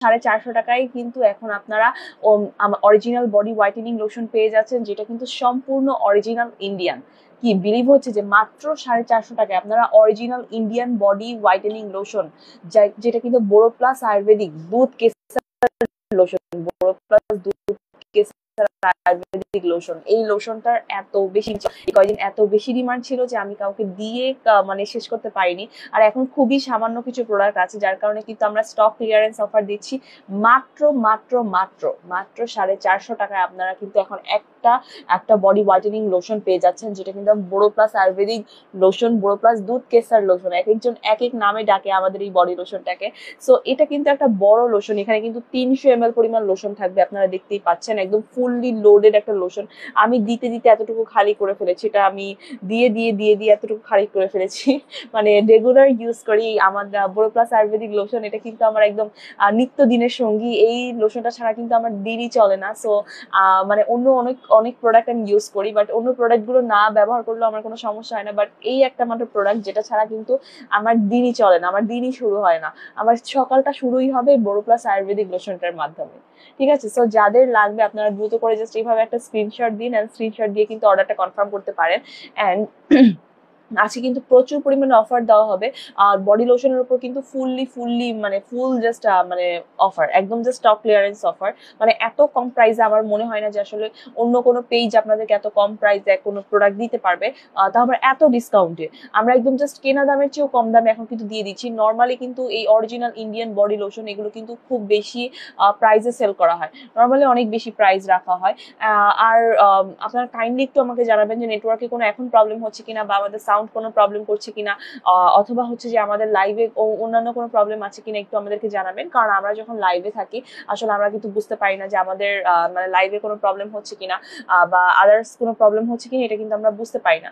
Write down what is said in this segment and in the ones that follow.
450 টাকায় কিন্তু এখন আপনারা অরিজিনাল বডি হোয়াইটেনিং লোশন পেয়ে যাচ্ছেন, যেটা কিন্তু সম্পূর্ণ অরিজিনাল ইন্ডিয়ান। কি বিলিভ হচ্ছে যে মাত্র 450 টাকায় আপনারা original Indian body whitening lotion, যেটা কিন্তু বোরো প্লাস আয়ুর্বেদিক দুধ কেসার লোশন, বোরো প্লাস দুধ কেসার আয়ুর্বেদিক লোশন, এই লোশনটার এত বেশি কয়েকদিন এত বেশি ডিমান্ড ছিল যে আমি কাউকে দিয়ে মানে শেষ করতে পারিনি। আর এখন খুবই সামান্য কিছু প্রোডাক্ট আছে, যার কারণে কিন্তু আমরা স্টক ক্লিয়ারেন্স অফার দিচ্ছি। মাত্র মাত্র মাত্র মাত্র 450 টাকায় আপনারা কিন্তু এখন একটা বডি হোয়াইটেনিং লোশন পেয়ে যাচ্ছেন, যেটা কিন্তু বোরো প্লাস আয়ুর্বেদিক লোশন, বোরো প্লাস দুধ কেসার লোশন, এক একজন এক এক নামে ডাকে আমাদের এই বডি লোশনটাকে। সো এটা কিন্তু একটা বড় লোশন, এখানে কিন্তু 300 ml পরিমাণ লোশন থাকবে, আপনারা দেখতেই পাচ্ছেন একদম ফুললি লোডেড একটা লোশন। আমি দিতে দিতে এতটুকু খালি করে ফেলেছি, এটা আমি দিয়ে দিয়ে দিয়ে দিয়ে এতটুকু খালি করে ফেলেছি। মানে রেগুলার ইউজ করি আমার বোরো প্লাস আয়ুর্বেদিক লোশন, এটা কিন্তু আমার একদম নিত্য দিনের সঙ্গী। এই লোশনটা ছাড়া কিন্তু আমার দিনই চলে না। সো মানে অন্য অনেক অনেক প্রোডাক্ট আমি ইউজ করি, বাট অন্য প্রোডাক্টগুলো না ব্যবহার করলেও আমার কোনো সমস্যা হয় না, বাট এই একটা মাত্র প্রোডাক্ট যেটা ছাড়া কিন্তু আমার দিনই চলে না, আমার দিনই শুরু হয় না, আমার সকালটা শুরুই হবে বোরো প্লাস আয়ুর্বেদিক লোশনটার মাধ্যমে। ঠিক আছে, সো যাদের লাগবে আপনারা দ্রুত করে জাস্ট এইভাবে একটা স্ক্রিনশট দিন, এন্ড স্ক্রিনশট দিয়ে কিন্তু অর্ডারটা কনফার্ম করতে পারেন। এন্ড আজকে কিন্তু প্রচুর পরিমাণে অফার দেওয়া হবে, আর বডি লোশনের উপর কিন্তু ফুললি মানে ফুল জাস্ট মানে অফার, একদম জাস্ট স্টক ক্লিয়ারেন্স অফার। মানে এত কম প্রাইসে আমার মনে হয় না যে আসলে অন্য কোনো পেজ আপনাদেরকে এত কম প্রাইসে কোনো প্রোডাক্ট দিতে পারবে, তা আবার এত ডিসকাউন্টে। আমরা একদম জাস্ট কেনা দামের চেয়েও কম দামে এখন কিন্তু দিয়ে দিচ্ছি। নর্মালি কিন্তু এই অরিজিনাল ইন্ডিয়ান বডি লোশন এগুলো কিন্তু খুব বেশি প্রাইসে সেল করা হয়, নর্মালি অনেক বেশি প্রাইস রাখা হয়। আর আপনারা কাইন্ডলি একটু আমাকে জানাবেন যে নেটওয়ার্কে কোনো এখন প্রবলেম হচ্ছে কিনা, বা আমাদের সাউন্ড কোনো প্রবলেম করছে কিনা, অথবা হচ্ছে যে আমাদের লাইভে অন্যান্য কোনো প্রবলেম আছে কিনা একটু আমাদেরকে জানাবেন, কারণ আমরা যখন লাইভে থাকি আসলে আমরা কিন্তু বুঝতে পারি না যে আমাদের মানে লাইভে কোনো প্রবলেম হচ্ছে কিনা, বা আদার্স কোনো প্রবলেম হচ্ছে কিনা, এটা কিন্তু আমরা বুঝতে পারি না।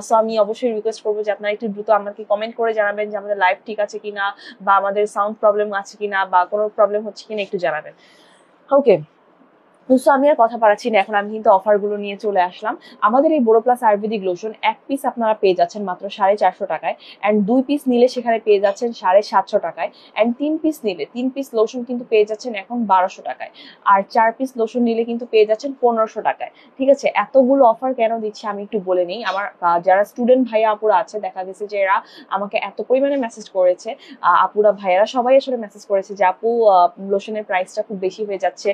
সো আমি অবশ্যই রিকোয়েস্ট করবো যে আপনারা একটু দ্রুত আমাকে কমেন্ট করে জানাবেন যে আমাদের লাইভ ঠিক আছে কিনা, বা আমাদের সাউন্ড প্রবলেম আছে কিনা, বা কোনো প্রবলেম হচ্ছে কিনা একটু জানাবেন। ওকে, সো আমি আর কথা বাড়াচ্ছি না, এখন আমি কিন্তু অফারগুলো নিয়ে চলে আসলাম। আমাদের এই বোরো প্লাস আয়ুর্বেদিক লোশন এক পিস আপনারা পেয়ে যাচ্ছেন মাত্র 450 টাকায়, অ্যান্ড 2 পিস নিলে সেখানে পেয়ে যাচ্ছেন 750 টাকায়, অ্যান্ড 3 পিস নিলে 3 পিস লোশন কিন্তু পেয়ে যাচ্ছেন এখন 1200 টাকায়, আর 4 পিস লোশন নিলে কিন্তু পেয়ে যাচ্ছেন 1500 টাকায়। ঠিক আছে, এতগুলো অফার কেন দিচ্ছি আমি একটু বলে নিই। আমার যারা স্টুডেন্ট ভাইয়া আপুরা আছে, দেখা গেছে যে এরা আমাকে এত পরিমাণে মেসেজ করেছে, আপুরা ভাইয়ারা সবাই আসলে মেসেজ করেছে যে আপু লোশনের প্রাইসটা খুব বেশি হয়ে যাচ্ছে,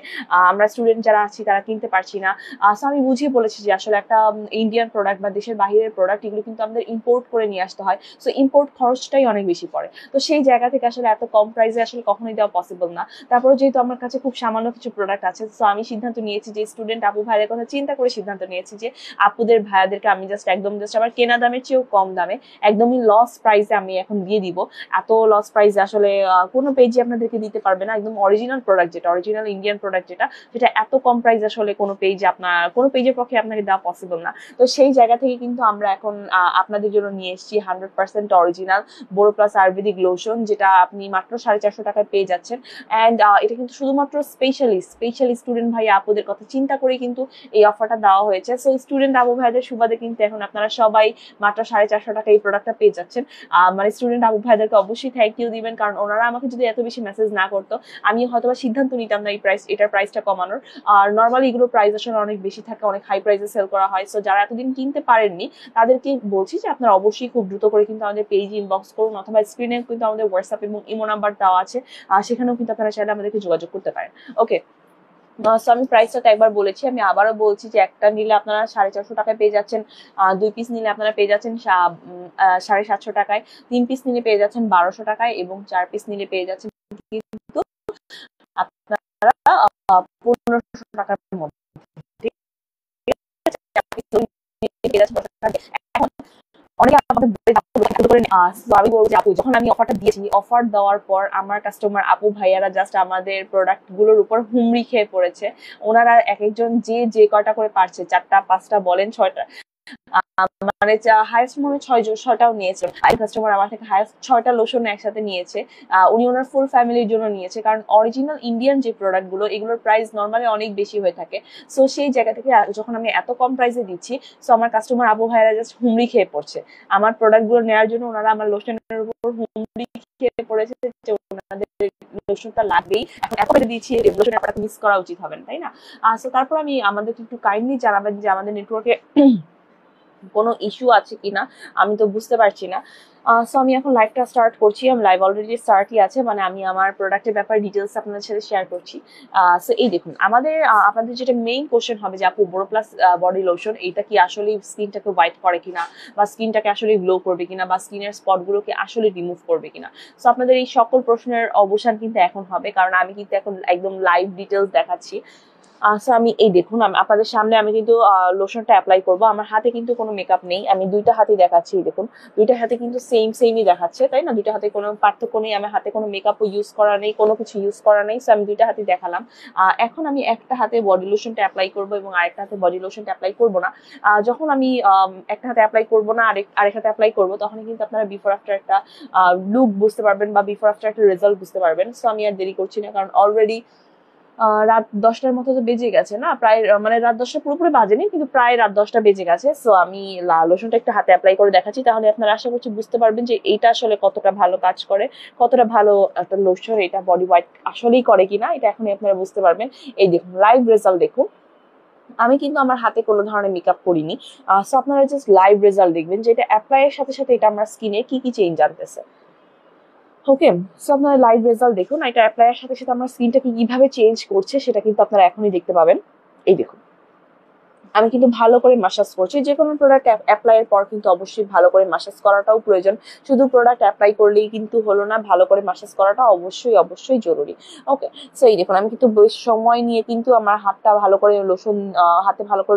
আমরা স্টুডেন্ট যারা আছি তারা কিনতে পারছি না। সো আমি বুঝিয়ে বলেছি যে আসলে একটা ইন্ডিয়ান প্রোডাক্ট বা দেশের বাইরের প্রোডাক্ট এগুলো কিন্তু আমাদের ইম্পোর্ট করে নিয়ে আসতে হয়, সো ইম্পোর্ট খরচটাই অনেক বেশি পড়ে। তো সেই জায়গা থেকে আসলে এত কম প্রাইসে আসলে কখনোই দেওয়া পসিবল না। তারপরে যেহেতু আমার কাছে খুব সামান্য কিছু প্রোডাক্ট আছে, সো আমি সিদ্ধান্ত নিয়েছি যে স্টুডেন্ট আপু ভাইদের কথা চিন্তা করে সিদ্ধান্ত নিয়েছি যে আপুদের ভাইয়াদেরকে আমি জাস্ট আমার কেনা দামের চেয়েও কম দামে একদমই লস প্রাইসে আমি এখন দিয়ে দিব। এত লস প্রাইসে আসলে কোনো পেজে আপনাদেরকে দিতে পারবে না। একদম অরিজিনাল প্রোডাক্ট যেটা, অরিজিনাল ইন্ডিয়ান প্রোডাক্ট যেটা, সেটা এত কম প্রাইস আসলে কোনো পেজের পক্ষে আপনাকে দেওয়া পসিবল না। তো সেই জায়গা থেকে কিন্তু আমরা এখন আপনাদের জন্য নিয়ে এসেছি 100% অরিজিনাল বোরো প্লাস আয়ুর্বেদিক লোশন, যেটা আপনি মাত্র 450 টাকায় পেয়ে যাচ্ছেন। অ্যান্ড এটা কিন্তু শুধুমাত্র স্পেশালি স্টুডেন্ট ভাই আপুদের কথা চিন্তা করে কিন্তু এই অফারটা দেওয়া হয়েছে। সো স্টুডেন্ট আপু ভাইদের সুবাদে কিন্তু এখন আপনারা সবাই মাত্র 450 টাকায় এই প্রোডাক্টটা পেয়ে যাচ্ছেন। মানে স্টুডেন্ট আপু ভাইদেরকে অবশ্যই থ্যাংক ইউ দিবেন, কারণ ওনারা আমাকে যদি এত বেশি মেসেজ না করতো আমি হয়তো সিদ্ধান্ত নিতাম না এটার প্রাইসটা কমানোর। আর নর্মালি এগুলো প্রাইস আসলে অনেক বেশি থাকে, অনেক হাই প্রাইসে সেল করা হয়। সো যারা এতদিন কিনতে পারেননি তাদেরকে বলছি যে আপনারা অবশ্যই খুব দ্রুত করে কিন্তু আমাদের পেজে ইনবক্স করুন, অথবা স্ক্রিনে কিন্তু আমাদের হোয়াটসঅ্যাপ এবং ইমো নাম্বার দেওয়া আছে, সেখানেও কিন্তু আপনারা চাইলে আমাদেরকে যোগাযোগ করতে পারেন। ওকে, সো আমি প্রাইসটা তো একবার বলেছি, আমি আবারও বলছি যে একটা নিলে আপনারা 450 টাকায় পেয়ে যাচ্ছেন, 2 পিস নিলে আপনারা পেয়ে যাচ্ছেন 750 টাকায়, 3 পিস নিলে পেয়ে যাচ্ছেন 1200 টাকায়, এবং 4 পিস নিলে পেয়ে যাচ্ছেন কিন্তু আপনারা 1500 টাকার মধ্যে। আমি বলবো যে আপু, যখন আমি অফারটা দিয়েছি, অফার দেওয়ার পর আমার কাস্টমার আপু ভাইয়ারা জাস্ট আমাদের প্রোডাক্ট গুলোর উপর হুমড়ি খেয়ে পড়েছে। ওনারা এক একজন যে কয়টা করে পারছে, 4টা 5টা বলেন 6টা, মানে হাইয়েস্ট মনে হয় 6টাও নিয়েছে। এই কাস্টমার আমার থেকে হাইয়েস্ট 6টা লোশন একসাথে নিয়েছে। উনি ওনার ফুল ফ্যামিলির জন্য নিয়েছে, কারণ অরিজিনাল ইন্ডিয়ান যে প্রোডাক্ট গুলো এগুলোর প্রাইস নর্মালি অনেক বেশি হয়ে থাকে। সো সেই জায়গা থেকে যখন আমি এত কম প্রাইসে দিচ্ছি, সো আমার কাস্টমার আপু ভাইরা জাস্ট হুমড়ি খেয়ে পড়ছে। আমার প্রোডাক্ট গুলো নেওয়ার জন্য ওনারা আমার লোশনের উপর হুমড়ি খেয়ে পড়েছে যে ওনাদের লোশনটা লাগবেই। এখন এত করে দিচ্ছি, লোশনের ব্যাপারটা মিস করা উচিত হবে না, তাই না? সো তারপর আমি আমাদেরকে একটু কাইন্ডলি জানাবেন যে আমাদের নেটওয়ার্কে কোনো ইস্যু আছে কিনা, আমি তো বুঝতে পারছি না। সো আমি এখন লাইভটা স্টার্ট করছি। আমি লাইভ অলরেডি স্টার্টই আছে, মানে আমি আমার প্রোডাক্টের ব্যাপারে ডিটেলস আপনাদের সাথে শেয়ার করছি। সো এই দেখুন, আপনাদের যেটা মেইন কোশ্চেন হবে যে আপু বোরো প্লাস বডি লোশন এটা কি আসলে স্কিনটাকে হোয়াইট করে কিনা, বা স্কিনটাকে আসলে গ্লো করবে কিনা, বা স্কিনের স্পটগুলোকে আসলে রিমুভ করবে কিনা। সো আপনাদের এই সকল প্রশ্নের অবসান কিন্তু এখন হবে, কারণ আমি কিন্তু এখন একদম লাইভ ডিটেলস দেখাচ্ছি। সো আমি এই দেখুন, আপনাদের সামনে আমি কিন্তু লোশনটা অ্যাপ্লাই করব। আমার হাতে কিন্তু কোনো মেকআপ নেই, আমি দুইটা হাতেই দেখাচ্ছি। দেখুন দুইটা হাতে কিন্তু সেমই দেখাচ্ছে, তাই না? দুইটা হাতে কোনো পার্থক্য নেই, আমার হাতে কোনো মেকআপও ইউজ করা নেই, কোনো কিছু ইউজ করা নেই। সো আমি দুইটা হাতে দেখালাম। এখন আমি একটা হাতে বডি লোশনটা অ্যাপ্লাই করব এবং আরেকটা হাতে বডি লোশনটা অ্যাপ্লাই করব না। যখন আমি একটা হাতে অ্যাপ্লাই করব না, আরেক হাতে অ্যাপ্লাই করব, তখন কিন্তু আপনারা বিফোর আফটার একটা লুক বুঝতে পারবেন, বা বিফোর আফটার একটা রেজাল্ট বুঝতে পারবেন। সো আমি আর দেরি করছি না, কারণ অলরেডি রাত 10টার মতো তো বেজে গেছে না, প্রায় মানে রাত 10টা পুরোপুরি বাজেনি, কিন্তু প্রায় রাত 10টা বেজে গেছে। সো আমি লোশনটা একটু হাতে অ্যাপ্লাই করে দেখাচ্ছি, তাহলে আপনারা আশা করছি বুঝতে পারবেন যে এইটা আসলে কতটা ভালো কাজ করে, কতটা ভালো একটা লোশন এটা বডি হোয়াইট আসলেই করে কিনা, এটা এখনই আপনারা বুঝতে পারবেন। এই দেখুন লাইভ রেজাল্ট দেখুন। আমি কিন্তু আমার হাতে কোনো ধরনের মেকআপ করিনি। সো আপনারা জাস্ট লাইভ রেজাল্ট দেখবেন যে এটা অ্যাপ্লাইয়ের সাথে সাথে এটা আমার স্কিনে কি কি চেঞ্জ আনতেছে। ওকে, সো আপনারা লাইভ রেজাল্ট দেখুন। এটা অ্যাপ্লাইয়ের সাথে সাথে আমার স্কিনটাকে কিভাবে চেঞ্জ করছে সেটা কিন্তু আপনারা এখনই দেখতে পাবেন। এই দেখুন, আমি কিন্তু ভালো করে মাসাজ করছি। যে কোনো প্রোডাক্ট অ্যাপ্লাইয়ের পর কিন্তু অবশ্যই ভালো করে মাসাজ করাটাও প্রয়োজন। শুধু প্রোডাক্ট অ্যাপ্লাই করলেই কিন্তু হলো না, ভালো করে মাসাজ করাটা অবশ্যই জরুরি। ওকে, সো এই দেখুন, আমি কিন্তু বেশ সময় নিয়ে কিন্তু আমার হাতে ভালো করে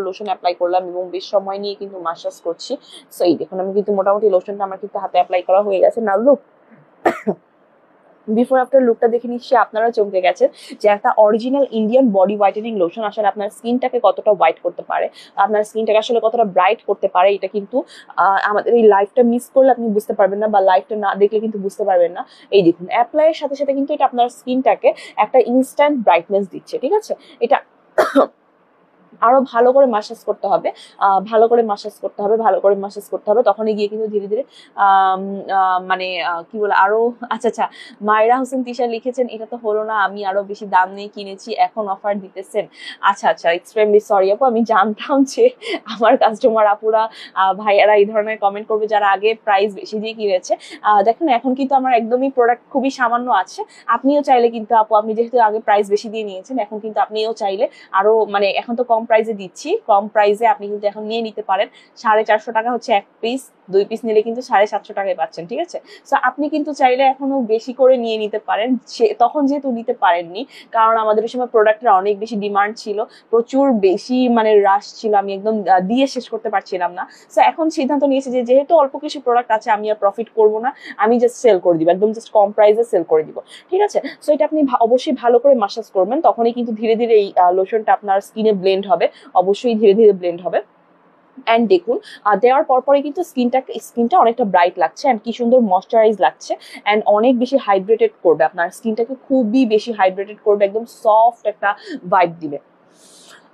লোশন অ্যাপ্লাই করলাম এবং বেশ সময় নিয়ে কিন্তু মাসাজ করছি। সো এই দেখুন, আমি কিন্তু মোটামুটি লোশনটা আমার কিন্তু হাতে অ্যাপ্লাই করা হয়ে গেছে। না লুক, বিফোর আফটার লুকটা দেখে নিশ্চয়ই আপনারা চমকে গেছেন যে একটা original Indian body whitening lotion আসলে আপনার স্কিনটাকে কতটা হোয়াইট করতে পারে, আপনার স্কিনটাকে আসলে কতটা ব্রাইট করতে পারে। এটা কিন্তু আমাদের এই লাইফটা মিস করলে আপনি বুঝতে পারবেন না, বা লাইফটা না দেখলে কিন্তু বুঝতে পারবেন না। এই দেখুন, অ্যাপ্লাইয়ের সাথে সাথে কিন্তু এটা আপনার স্কিনটাকে একটা ইনস্ট্যান্ট ব্রাইটনেস দিচ্ছে, ঠিক আছে? এটা আরো ভালো করে মাসাজ করতে হবে, তখনই গিয়ে কিন্তু ধীরে ধীরে মানে কি বলে আরো। আচ্ছা, মায়রা হোসেন তিশা লিখেছেন এটা তো হলো না, আমি আরো বেশি দাম নিয়ে কিনেছি, এখন অফার দিতেছেন। আচ্ছা, এক্সট্রিমলি সরি আপু, আমি জানতাম যে আমার কাস্টমার আপুরা ভাইয়ারা এই ধরনের কমেন্ট করবে যারা আগে প্রাইস বেশি দিয়ে কিনেছে। দেখুন, এখন কিন্তু আমার একদমই প্রোডাক্ট খুবই সামান্য আছে। আপনিও চাইলে কিন্তু আপু, আপনি যেহেতু আগে প্রাইস বেশি দিয়ে নিয়েছেন, এখন কিন্তু আপনিও চাইলে আরো, মানে এখন তো কম প্রাইসে দিচ্ছি, কম প্রাইসে আপনি কিন্তু এখন নিয়ে নিতে পারেন। 450 টাকা হচ্ছে এক পিস, 2 পিস নিলে কিন্তু 750 টাকায় পাচ্ছেন, ঠিক আছে? সো আপনি কিন্তু চাইলে এখনো বেশি করে নিয়ে নিতে পারেন। তখন যেহেতু নিতে পারেননি, কারণ আমাদের এই সময় প্রোডাক্টের অনেক বেশি ডিমান্ড ছিল, প্রচুর বেশি মানে রাশ ছিল, আমি একদম দিয়ে শেষ করতে পারছিলাম না। সো এখন সিদ্ধান্ত নিয়েছি যে যেহেতু অল্প কিছু প্রোডাক্ট আছে, আমি আর প্রফিট করব না, আমি জাস্ট সেল করে দিব, একদম জাস্ট কম প্রাইসে সেল করে দিব, ঠিক আছে? সো এটা আপনি অবশ্যই ভালো করে মাসাজ করবেন, তখনই কিন্তু ধীরে ধীরে এই লোশনটা আপনার স্কিনে ব্লেন্ড হবে, অবশ্যই ধীরে ধীরে ব্লেন্ড হবে। অ্যান্ড দেখুন, দেওয়ার পরপরে কিন্তু স্কিনটা অনেকটা ব্রাইট লাগছে, অ্যান্ড কি সুন্দর ময়শ্চারাইজ লাগছে, অ্যান্ড অনেক বেশি হাইড্রেটেড করবে, আপনার স্কিনটাকে খুবই বেশি হাইড্রেটেড করবে, একদম সফট একটা ভাইব দিবে।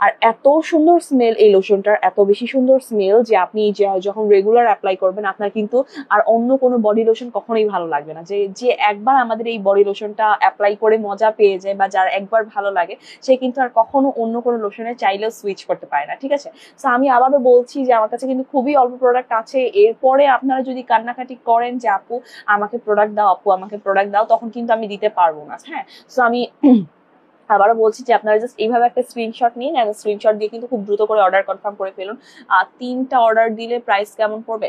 আর এত সুন্দর স্মেল এই লোশনটার, এত বেশি সুন্দর স্মেল যে আপনি যখন রেগুলার অ্যাপ্লাই করবেন, আপনার কিন্তু আর অন্য কোনো বডি লোশন কখনোই ভালো লাগবে না। যে একবার আমাদের এই বডি লোশনটা অ্যাপ্লাই করে মজা পেয়ে যায়, বা যার একবার ভালো লাগে, সে কিন্তু আর কখনো অন্য কোনো লোশনে চাইলেও সুইচ করতে পারে না, ঠিক আছে? সো আমি আবারও বলছি যে আমার কাছে কিন্তু খুবই অল্প প্রোডাক্ট আছে। এরপরে আপনারা যদি কান্নাকাটি করেন যে আপু আমাকে প্রোডাক্ট দাও, আপু আমাকে প্রোডাক্ট দাও, তখন কিন্তু আমি দিতে পারবো না। হ্যাঁ, সো আমি আবারও বলছি যে আপনারা জাস্ট এইভাবে একটা স্ক্রিনশট নিন, আর স্ক্রিনশট দিয়ে কিন্তু খুব দ্রুত করে অর্ডার কনফার্ম করে ফেলুন। 3টা অর্ডার দিলে প্রাইস কেমন পড়বে?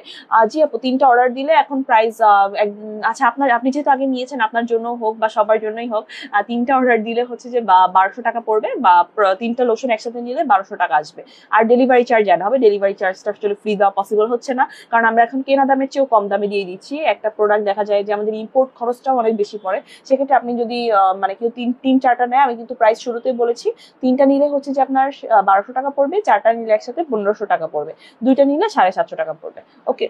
জি আপু, 3টা অর্ডার দিলে এখন প্রাইস, আচ্ছা আপনি যেহেতু আগে নিয়েছেন, আপনার জন্য হোক বা সবার জন্যই হোক, 3টা অর্ডার দিলে হচ্ছে যে 1200 টাকা পড়বে, বা 3টা লোশন একসাথে নিলে 1200 টাকা আসবে। আর ডেলিভারি চার্জ অ্যাড হবে, ডেলিভারি চার্জটা আসলে ফ্রি দেওয়া পসিবল হচ্ছে না, কারণ আমরা এখন কেনা দামের চেয়েও কম দামে দিয়ে দিচ্ছি। একটা প্রোডাক্ট দেখা যায় যে আমাদের ইম্পোর্ট খরচটাও অনেক বেশি পড়ে, সেক্ষেত্রে আপনি যদি মানে কেউ 3-4টা নেয়, আমি কিন্তু প্রাইস শুরুতেই বলেছি, 3টা নিলে হচ্ছে যে আপনার 1200 টাকা পড়বে, 4টা নিলে একসাথে 1500 টাকা পড়বে, 2টা নিলে 750 টাকা পড়বে। ওকে,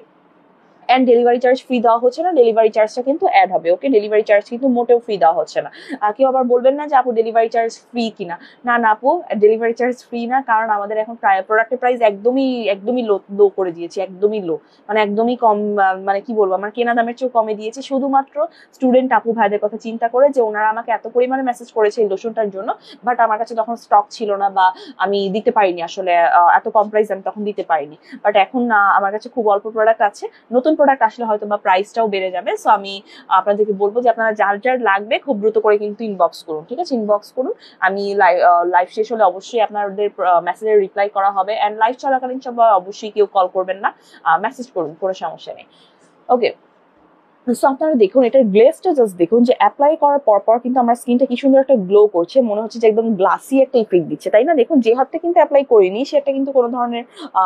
এন্ড ডেলিভারি চার্জ ফ্রি দেওয়া হচ্ছে না, ডেলিভারি চার্জটা কিন্তু অ্যাড হবে। ওকে, ডেলিভারি চার্জ কিন্তু মোটেও ফ্রি দেওয়া হচ্ছে না। কেউ আবার বলবেন না যে আপু ডেলিভারি চার্জ ফ্রি কিনা, না না আপু ডেলিভারি চার্জ ফ্রি না, কারণ আমাদের এখন প্রোডাক্টের প্রাইস একদমই লো করে দিয়েছি, একদমই লো, মানে একদমই কম, মানে কি বলবো, আমার কেনা দামের চেয়েও কমে দিয়েছি, শুধুমাত্র স্টুডেন্ট আপু ভাইদের কথা চিন্তা করে, যে ওনারা আমাকে এত পরিমাণে মেসেজ করেছে এই লোশনটার জন্য, বাট আমার কাছে তখন স্টক ছিল না বা আমি দিতে পারিনি আসলে, এত কম প্রাইস আমি তখন দিতে পারিনি। বাট এখন আমার কাছে খুব অল্প প্রোডাক্ট আছে, নতুন প্রোডাক্ট আসলে হয়তো বা প্রাইসটাও বেড়ে যাবে। সো আমি আপনাদেরকে বলবো যে আপনারা যার যার লাগবে খুব দ্রুত করে কিন্তু ইনবক্স করুন, ঠিক আছে, ইনবক্স করুন। আমি লাইভ শেষ হলে অবশ্যই আপনাদের মেসেজের রিপ্লাই করা হবে, এন্ড লাইভ চলাকালীন সবাই অবশ্যই কেউ কল করবেন না, মেসেজ করুন, কোনো সমস্যা নেই। ওকে, সো আপনারা দেখুন এটার গ্লেজটা জাস্ট দেখুন, যে অ্যাপ্লাই করার পর কিন্তু আমার স্কিনটা কি সুন্দর একটা গ্লো করছে, মনে হচ্ছে যে একদম গ্লাসি একটা ইফেক্ট দিচ্ছে, তাই না? দেখুন যে হাতে কিন্তু অ্যাপ্লাই করিনি সেটা কিন্তু কোনো ধরনের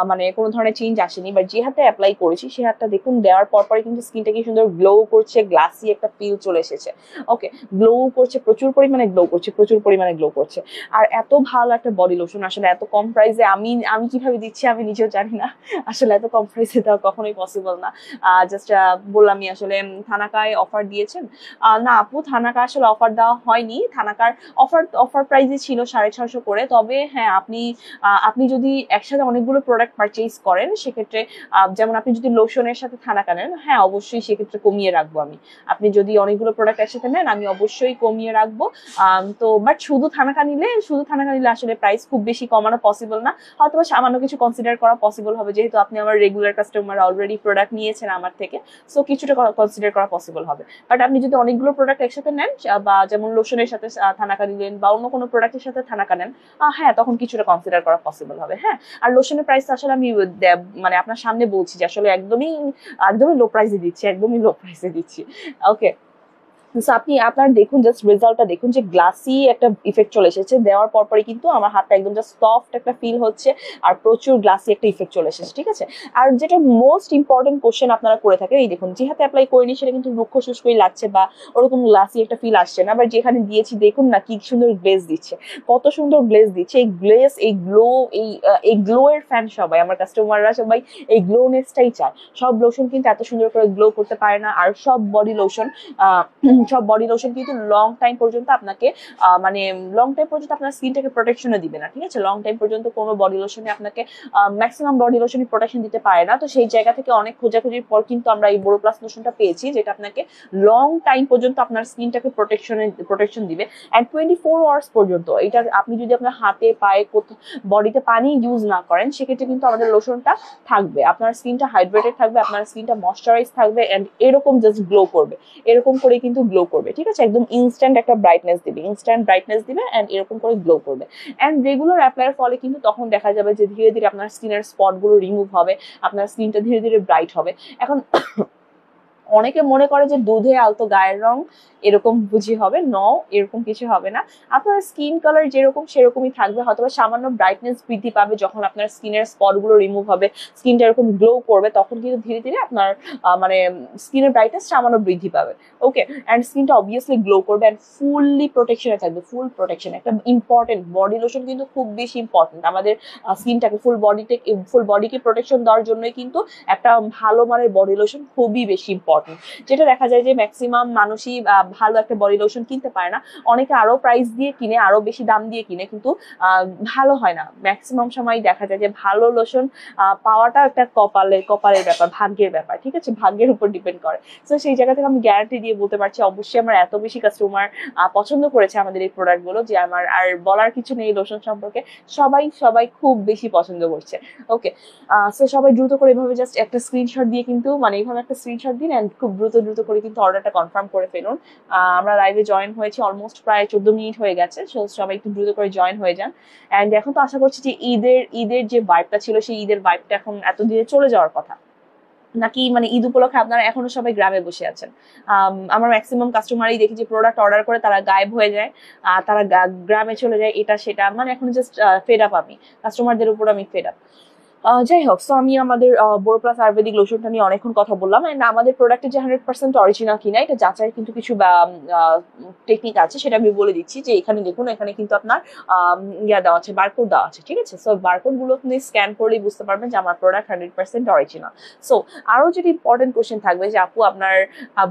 মানে কোনো ধরনের চেঞ্জ আসেনি, বাট যে হাতে অ্যাপ্লাই করেছি সে হাতটা দেখুন দেওয়ার পরে কিন্তু স্কিনটা কি সুন্দর গ্লো করছে, গ্লাসি একটা ফিল চলে এসেছে। ওকে, গ্লো করছে, প্রচুর পরিমাণে গ্লো করছে। আর এত ভালো একটা বডি লোশন আসলে এত কম প্রাইসে আমি কিভাবে দিচ্ছি আমি নিজেও জানি না, আসলে এত কম প্রাইসে দেওয়া কখনোই পসিবল না। জাস্ট বললামই আসলে থানাকায় অফার দিয়েছেন, না আপু থানাকা আসলে অফার দেওয়া হয়নি, থানাকার অফার প্রাইসে ছিল 650 করে। তবে হ্যাঁ, আপনি যদি একসাথে অনেকগুলো প্রোডাক্ট পারচেজ করেন সেক্ষেত্রে, যেমন আপনি যদি লোশনের সাথে থানাকা নেন, হ্যাঁ অবশ্যই সেক্ষেত্রে কমিয়ে রাখবো আমি। আপনি যদি অনেকগুলো প্রোডাক্ট একসাথে নেন আমি অবশ্যই কমিয়ে রাখবো। তো বাট শুধু থানাকা নিলে আসলে প্রাইস খুব বেশি কমানো পসিবল না, হয়তো সামান্য কিছু কনসিডার করা পসিবল হবে, যেহেতু আপনি আমার রেগুলার কাস্টমার, অলরেডি প্রোডাক্ট নিয়েছেন আমার থেকে, সো কিছুটা কনসিডার করা পসিবল হবে। বাট আপনি যদি অনেকগুলো প্রোডাক্ট একসাথে নেন, বা যেমন লোশনের সাথে থানাকা নিলেন বা অন্য কোনো প্রোডাক্টের সাথে থানাকা নেন, হ্যাঁ তখন কিছুটা কনসিডার করা পসিবল হবে। হ্যাঁ, আর লোশনের প্রাইস আসলে আমি মানে আপনার সামনে বলছি যে আসলে একদমই লো প্রাইসে দিচ্ছি। ওকে, আপনার দেখুন জাস্ট রেজাল্টটা দেখুন, যে গ্লাসি একটা ইফেক্ট চলে এসেছে, দেওয়ার পরই কিন্তু আমার হাতটা একদম জাস্ট সফট একটা ফিল হচ্ছে, আর প্রচুর গ্লাসি একটা ইফেক্ট চলে এসেছে, ঠিক আছে। আর যেটা মোস্ট ইম্পর্টেন্ট কোশ্চেন আপনারা করে থাকেন, এই দেখুন যে হাতে অ্যাপ্লাই করিনি সেটা কিন্তু রুক্ষ শুষ্কই লাগছে বা ওরকম গ্লাসি একটা ফিল আসছে না, বাট যেখানে দিয়েছি দেখুন না কি সুন্দর গ্লেজ দিচ্ছে, কত সুন্দর গ্লেজ দিচ্ছে। এই গ্লো এর ফ্যান সবাই, আমার কাস্টমাররা সবাই এই গ্লোনেসটাই চায়। সব লোশন কিন্তু এত সুন্দর করে গ্লো করতে পারে না, আর সব বডি লোশন কিন্তু লং টাইম পর্যন্ত আপনাকে আপনার স্কিনটাকে প্রোটেকশনে দিবে না, ঠিক আছে। লং টাইম পর্যন্ত কোনো বডি লোশনে আপনাকে ম্যাক্সিমাম বডি লোশনই প্রোটেকশন দিতে পারে না। তো সেই জায়গা থেকে অনেক খোঁজাখুঁজির পর কিন্তু আমরা এই বোরো প্লাস লোশনটা পেয়েছি, যেটা আপনাকে লং টাইম পর্যন্ত আপনার স্কিনটাকে প্রোটেকশন দিবে, এন্ড 24 আওয়ার্স পর্যন্ত। এটা আপনি যদি আপনার হাতে পায়ে বডিতে পানি ইউজ না করেন সেক্ষেত্রে কিন্তু আমাদের লোশনটা থাকবে, আপনার স্কিনটা হাইড্রেটেড থাকবে, আপনার স্কিনটা ময়শ্চারাইজ থাকবে, এন্ড এরকম জাস্ট গ্লো করবে, এরকম করে কিন্তু গ্লো করবে, ঠিক আছে। একদম ইনস্ট্যান্ট একটা ব্রাইটনেস দিবে, এন্ড এরকম করে গ্লো করবে। এন্ড রেগুলার অ্যাপ্লাইয়ের ফলে কিন্তু তখন দেখা যাবে যে ধীরে ধীরে আপনার স্কিনের স্পট গুলো রিমুভ হবে, আপনার স্কিনটা ধীরে ধীরে ব্রাইট হবে। এখন অনেকে মনে করে যে দুধে আলতো গায়ের রং এরকম বুঝি হবে, এরকম কিছু হবে না। আপনার স্কিন কালার যেরকম সেরকমই থাকবে, হয়তো সামান্য ব্রাইটনেস বৃদ্ধি পাবে যখন আপনার স্কিনের স্পট গুলো রিমুভ হবে, স্কিনটা এরকম গ্লো করবে, তখন কিন্তু ধীরে ধীরে আপনার মানে স্কিনের ব্রাইটনেস সামান্য বৃদ্ধি পাবে। ওকে, অ্যান্ড স্কিনটা অবভিয়াসলি গ্লো করবে, অ্যান্ড ফুললি প্রোটেকশনে থাকবে, ফুল প্রোটেকশন। একটা ইম্পর্টেন্ট বডি লোশন কিন্তু খুব বেশি ইম্পর্টেন্ট আমাদের স্কিনটাকে, ফুল বডিকে প্রোটেকশন দেওয়ার জন্যই কিন্তু একটা ভালো মানের বডি লোশন খুবই বেশি ইম্পর্টেন্ট। যেটা দেখা যায় যে ম্যাক্সিমাম মানুষই ভালো একটা বডি লোশন কিনতে পারে না, অনেকে আরো প্রাইস দিয়ে কিনে, আরো বেশি দাম দিয়ে কিনে, কিন্তু ভালো হয় না। ম্যাক্সিমাম সময় দেখা যায় যে ভালো লোশন পাওয়াটা একটা কপালের ব্যাপার, ভাগ্যের ব্যাপার, ঠিক আছে, ভাগ্যের উপর ডিপেন্ড করে। তো সেই জায়গা থেকে আমি গ্যারান্টি দিয়ে বলতে পারছি অবশ্যই আমার এত বেশি কাস্টমার পছন্দ করেছে আমাদের এই প্রোডাক্ট গুলো, যে আমার আর বলার কিছু নেই লোশন সম্পর্কে, সবাই খুব বেশি পছন্দ করছে। ওকে, সো সবাই দ্রুত করে এভাবে জাস্ট একটা স্ক্রিনশট দিয়ে কিন্তু, মানে এইভাবে একটা স্ক্রিনশট দিন, এন্ড খুব দ্রুত করে কিন্তু অর্ডারটা কনফার্ম করে ফেলুন। আমরা লাইভে জয়েন হয়েছি অলমোস্ট প্রায় 14 মিনিট হয়ে গেছে, সো সবাই একটু দ্রুত করে জয়েন হয়ে যান। এন্ড এখন তো আশা করছি যে ঈদের যে ভাইবটা ছিল সেই ঈদের ভাইবটা এখন এতদিনে চলে যাওয়ার কথা, নাকি মানে ঈদ উপলক্ষে আপনারা এখনো সবাই গ্রামে বসে আছেন। আমার ম্যাক্সিমাম কাস্টমারই দেখি যে প্রোডাক্ট অর্ডার করে তারা গায়েব হয়ে যায়, তারা গ্রামে চলে যায়, এটা সেটা, মানে এখন জাস্ট ফেড আপ, আমি কাস্টমারদের উপর আমি ফেড আপ। যাই হোক, সো আমি আমাদের বোরো প্লাস আয়ুর্বেদিক লোশনটা নিয়ে অনেকক্ষণ কথা বললাম। এন্ড আমাদের প্রোডাক্টের যে 100% অরিজিনাল কিনা এটা যাচাইয়ের কিন্তু কিছু টেকনিক আছে, সেটা আমি বলে দিচ্ছি। যে এখানে দেখুন, এখানে কিন্তু আপনার ইয়া দেওয়া আছে, বারকোড দেওয়া আছে, ঠিক আছে। সো বারকোড গুলো আপনি স্ক্যান করলেই বুঝতে পারবেন যে আমার প্রোডাক্ট 100% অরিজিনাল। সো আরো যেটি ইম্পর্টেন্ট কোশ্চেন থাকবে যে আপু আপনার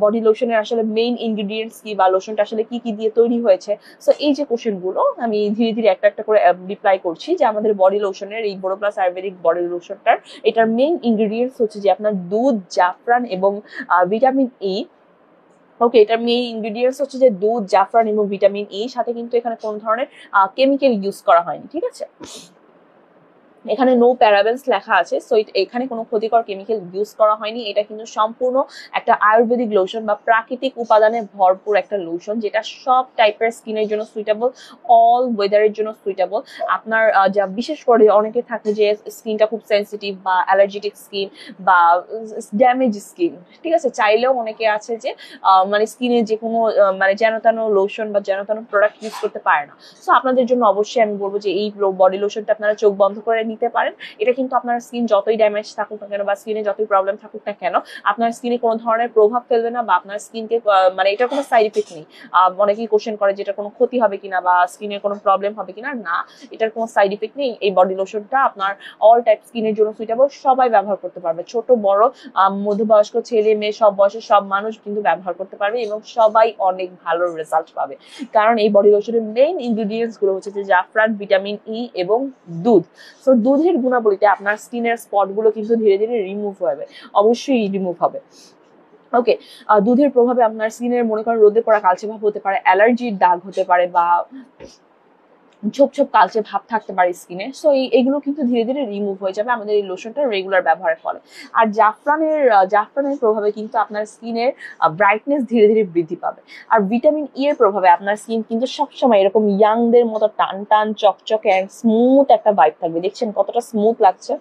বডি লোশনের আসলে মেইন ইনগ্রিডিয়েন্টস কি, বা লোশনটা আসলে কি কি দিয়ে তৈরি হয়েছে। সো এই যে কোশ্চেন গুলো আমি ধীরে ধীরে একটা একটা করে রিপ্লাই করছি। যে আমাদের বডি লোশনের এই বোরো প্লাস আয়ুর্বেদিক বডি লোশনটার এটার মেইন ইনগ্রিডিয়েন্টস হচ্ছে যে আপনার দুধ, জাফরান এবং ভিটামিন ই। ওকে, এটার মেইন ইনগ্রিডিয়েন্টস হচ্ছে যে দুধ, জাফরান এবং ভিটামিন ই। সাথে কিন্তু এখানে কোনো ধরনের কেমিক্যাল ইউজ করা হয়নি, ঠিক আছে। এখানে নো প্যারাবেন্স লেখা আছে। সো এখানে কোনো ক্ষতিকর কেমিক্যাল ইউজ করা হয়নি। এটা কিন্তু সম্পূর্ণ একটা আয়ুর্বেদিক লোশন বা প্রাকৃতিক উপাদানে ভরপুর একটা লোশন, যেটা সব টাইপের স্কিনের জন্য সুইটেবল, অল ওয়েদারের জন্য সুইটেবল। আপনার যা বিশেষ করে অনেকে থাকে যে স্কিনটা খুব সেন্সিটিভ বা অ্যালার্জেটিক স্কিন বা ড্যামেজ স্কিন, ঠিক আছে, চাইলেও অনেকে আছে যে মানে স্কিনে যে কোনো মানে যেন তেন লোশন বা যেন তেন প্রোডাক্ট ইউজ করতে পারে না। সো আপনাদের জন্য অবশ্যই আমি বলবো যে এই বডি লোশনটা আপনারা চোখ বন্ধ করে নিতে পারেন। এটা কিন্তু আপনার স্কিন যতই ড্যামেজ থাকুক না কেন বা স্কিনে যতই প্রবলেম থাকুক না কেন, আপনার স্কিনে কোনো ধরনের প্রভাব ফেলবে না, বা আপনার স্কিনকে মানে এটার কোনো সাইড ইফেক্ট নেই। অনেকেই কোশ্চেন করে যে এটা কোনো ক্ষতি হবে কিনা বা স্কিনের কোনো প্রবলেম হবে কিনা। না, এটার কোনো সাইড ইফেক্ট নেই। এই বডি লোশনটা আপনার অল টাইপ স্কিনের জন্য সুইটেবল, সবাই ব্যবহার করতে পারবে, ছোট বড় মধ্যবয়স্ক ছেলে মেয়ে সব বয়সের সব মানুষ কিন্তু ব্যবহার করতে পারবে এবং সবাই অনেক ভালো রেজাল্ট পাবে। কারণ এই বডি লোশনের মেইন ইনগ্রিডিয়েন্টস গুলো হচ্ছে যে জাফরান, ভিটামিন ই এবং দুধ। সো দুধের গুণাবলীতে আপনার স্কিনের স্পট গুলো কিন্তু ধীরে ধীরে রিমুভ হবে, অবশ্যই রিমুভ হবে। ওকে, দুধের প্রভাবে আপনার স্কিনের মনে করেন রোদে পড়া কালচে ভাব হতে পারে, অ্যালার্জির দাগ হতে পারে, বা ছোপ ছোপ কালচে ভাব থাকতে পারে স্কিনে। সো এইগুলো কিন্তু ধীরে ধীরে রিমুভ হয়ে যাবে আমাদের এই লোশনটা রেগুলার ব্যবহারের ফলে। আর জাফরানের প্রভাবে কিন্তু আপনার স্কিনের ব্রাইটনেস ধীরে ধীরে বৃদ্ধি পাবে। আর ভিটামিন ই এর প্রভাবে আপনার স্কিন কিন্তু সবসময় এরকম ইয়াংদের মতো টান টান চকচকে অ্যান্ড স্মুথ একটা ভাইব থাকবে। দেখছেন কতটা স্মুথ লাগছে।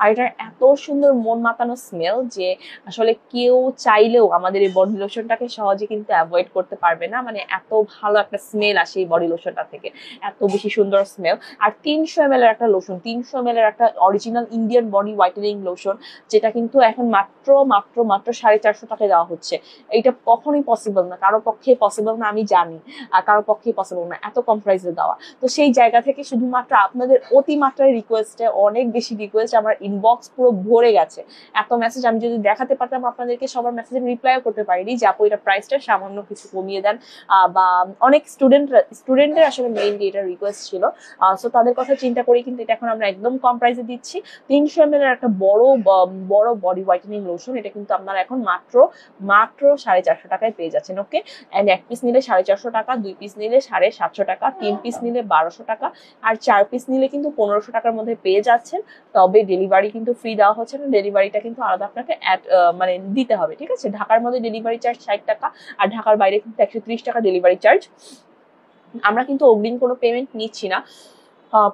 আর এটার এত সুন্দর মন মাতানো স্মেল যে আসলে কেউ চাইলেও আমাদের এই বডি লোশনটাকে সহজে কিন্তু অ্যাভয়েড করতে পারবে না। মানে এত ভালো একটা স্মেল আসে এই বডি লোশনটা থেকে, এত বেশি সুন্দর স্মেল। আর 300 ml এর একটা লোশন, 300 ml এর একটা original Indian body whitening lotion, যেটা কিন্তু এখন মাত্র মাত্র মাত্র 450 টাকায় দেওয়া হচ্ছে। এটা কখনোই পসিবল না, কারো পক্ষে পসিবল না, আমি জানি, আর কারো পক্ষেই পসিবল না এত কম প্রাইসে দেওয়া। তো সেই জায়গা থেকে শুধুমাত্র আপনাদের অতিমাত্রায় রিকোয়েস্টে, অনেক বেশি রিকোয়েস্ট, আমার ইনবক্স পুরো ভরে গেছে এত মেসেজ। আমি যদি দেখাতে পারতাম আপনাদেরকে, সবার মেসেজের রিপ্লাইও করতে পারিনি যে আপু এটা প্রাইসটা সামান্য কিছু কমিয়ে দেন। বা অনেক স্টুডেন্টের আসলে মেইনলি এটা রিকোয়েস্ট ছিল। সো তাদের কথা চিন্তা করে কিন্তু এটা এখন আমরা একদম কম প্রাইসে দিচ্ছি। 300 ml এর একটা বড় বডি হোয়াইটেনিং লোশন, এটা কিন্তু আপনারা এখন মাত্র 450 টাকায় পেয়ে যাচ্ছেন। ওকে, এন্ড 1 পিস নিলে 450 টাকা, 2 পিস নিলে 750 টাকা, 3 পিস নিলে 1200 টাকা, আর 4 পিস নিলে কিন্তু 1500 টাকার মধ্যে পেয়ে যাচ্ছেন। তবে ডেলিভারি কিন্তু ফ্রি দেওয়া হচ্ছে না, ডেলিভারিটা কিন্তু আলাদা আপনাকে মানে দিতে হবে, ঠিক আছে। ঢাকার মধ্যে ডেলিভারি চার্জ 60 টাকা, আর ঢাকার বাইরে কিন্তু 130 টাকা ডেলিভারি চার্জ। আমরা কিন্তু অগ্রিম কোনো পেমেন্ট নিচ্ছি না।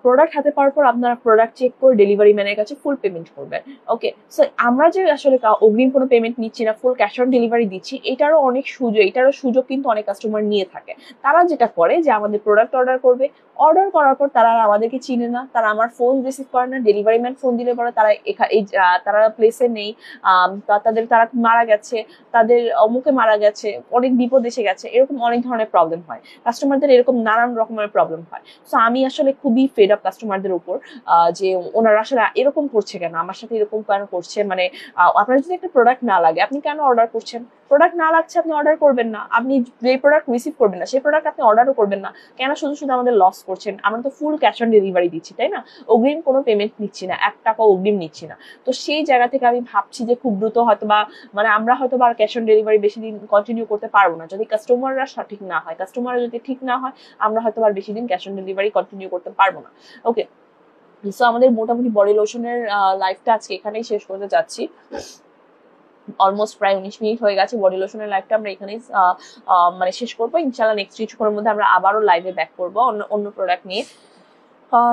প্রোডাক্ট হাতে পাওয়ার পর আপনারা প্রোডাক্ট চেক করে ডেলিভারি ম্যানের কাছে ফুল পেমেন্ট করবেন। ওকে, সো আমরা যে আসলে অগ্রিম কোনো পেমেন্ট নিচ্ছি না, ফুল ক্যাশ অন ডেলিভারি দিচ্ছি, এটারও সুযোগ কিন্তু অনেক কাস্টমার নিয়ে থাকে। তারা যেটা করে যে আমাদের প্রোডাক্ট অর্ডার করবে, অর্ডার করার পর তারা আমাদেরকে চিনে না, তারা আমার ফোন রিসিভ করে না, ডেলিভারি ম্যান ফোন দিলে পরে তারা প্লেসে নেই, তারা মারা গেছে, তাদের অমুকে মারা গেছে, অনেক বিপদ এসে গেছে, এরকম অনেক ধরনের প্রবলেম হয় কাস্টমারদের, এরকম নানান রকমের প্রবলেম হয়। সো আমি আসলে খুবই ফেড আপ কাস্টমারদের উপর, যে ওনারা আসলে এরকম করছে কেন, আমার সাথে এরকম কেন করছে। মানে আপনার যদি একটা প্রোডাক্ট না লাগে আপনি কেন অর্ডার করছেন? প্রোডাক্ট না লাগছে আপনি অর্ডার করবেন না, আপনি যে প্রোডাক্ট রিসিভ করবেন না সেই প্রোডাক্ট আপনি অর্ডারও করবেন না কেন? শুধু শুধু আমাদের লস করছেন। আমরা তো ফুল ক্যাশ অন ডেলিভারি দিচ্ছি, তাই না? অগ্রিম কোনো পেমেন্ট নিচ্ছি না, 1 টাকা অগ্রিম নিচ্ছি না। তো সেই জায়গা থেকে আমি ভাবছি যে খুব দ্রুত হয়তো বা মানে আমরা হয়তো বা ক্যাশ অন ডেলিভারি বেশি দিন কন্টিনিউ করতে পারবো না, যদি কাস্টমাররা সঠিক না হয়। কাস্টমাররা যদি ঠিক না হয়, আমরা হয়তো আর বেশি দিন ক্যাশ অন ডেলিভারি কন্টিনিউ করতে পারবো না। ওকে, সো আমাদের মোটামুটি বডি লোশনের লাইফটা আজকে এখানেই শেষ করতে যাচ্ছি। অলমোস্ট প্রায় 19 মিনিট হয়ে গেছে। বডি লোশনের লাইভটা আমরা এখানেই মানে শেষ করবো। ইনশাআল্লাহ নেক্সট কিছুক্ষণের মধ্যে আমরা আবারও লাইভে ব্যাক করবো অন্য প্রোডাক্ট নিয়ে।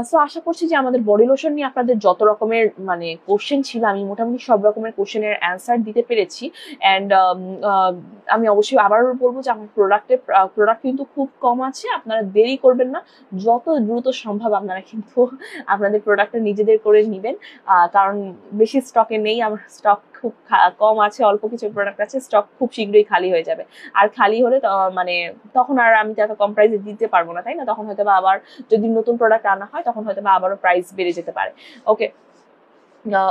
সো আশা করছি যে আমাদের বডি লোশন নিয়ে আপনাদের যত রকমের মানে কোশ্চেন ছিল আমি মোটামুটি সব রকমের কোশ্চেনের অ্যান্সার দিতে পেরেছি। অ্যান্ড আমি অবশ্যই আবারও বলবো যে আমার প্রোডাক্ট কিন্তু খুব কম আছে, আপনারা দেরি করবেন না, যত দ্রুত সম্ভব আপনারা কিন্তু আপনাদের প্রোডাক্টটা নিজেদের করে নেবেন, কারণ বেশি স্টকে নেই, আমার স্টক খুব কম আছে, অল্প কিছু প্রোডাক্ট আছে, স্টক খুব শীঘ্রই খালি হয়ে যাবে। আর খালি হলে মানে তখন আর আমি এত কম প্রাইসে দিতে পারবো না, তাই না? তখন হয়তো বা আবার যদি নতুন প্রোডাক্ট আনা হয় তখন হয়তো বা আবারও প্রাইস বেড়ে যেতে পারে। ওকে,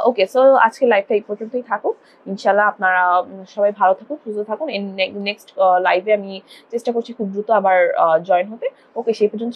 ওকে, সো আজকে লাইভটা এই পর্যন্তই থাকুক। ইনশাল্লাহ আপনারা সবাই ভালো থাকুন, সুস্থ থাকুন। নেক্সট লাইভে আমি চেষ্টা করছি খুব দ্রুত আবার জয়েন হতে। ওকে, সেই পর্যন্ত